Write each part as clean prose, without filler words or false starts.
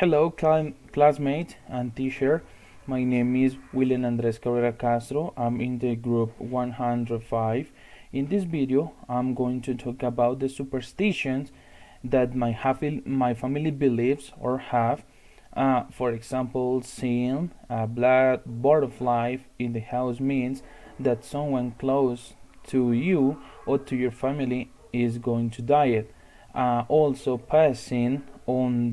Hello, classmate and teacher. My name is William Andres Cabrera Castro. I'm in the group 105. In this video, I'm going to talk about the superstitions that my family believes or have. For example, seeing a black butterfly in the house means that someone close to you or to your family is going to die. Also, passing on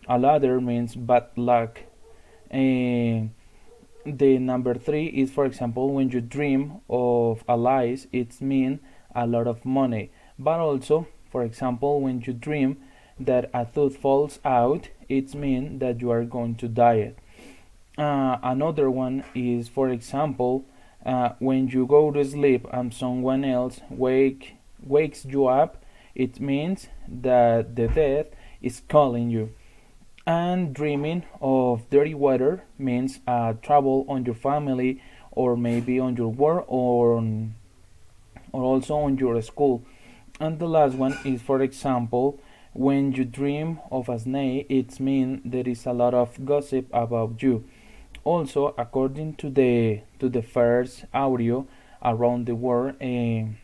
a ladder means bad luck. Uh, the number three is, for example, when you dream of a lice, it means a lot of money. But also, for example, when you dream that a tooth falls out, it means that you are going to die. Another one is, for example, when you go to sleep and someone else wakes you up, it means that the death is calling you. And dreaming of dirty weather means trouble on your family, or maybe on your work, or also on your school. And the last one is, for example, when you dream of a snake, it means there is a lot of gossip about you. Also, according to the first audio around the world, in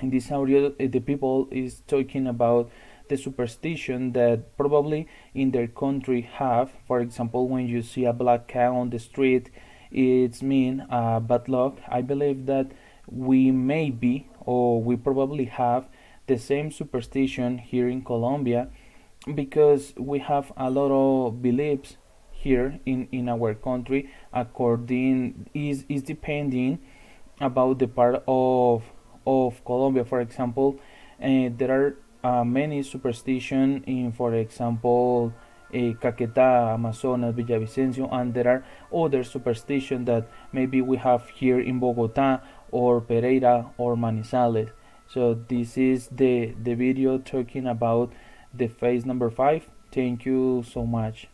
this audio, the people is talking about the superstition that probably in their country have. For example, when you see a black cow on the street, it's mean bad luck. I believe that we may be, or we probably have, the same superstition here in Colombia, because we have a lot of beliefs here in our country. According is depending about the part of Colombia. For example, there are many superstition in, for example, Caquetá, Amazonas, Villavicencio, and there are other superstition that maybe we have here in Bogota or Pereira or Manizales. So this is the video talking about the phase number 5. Thank you so much.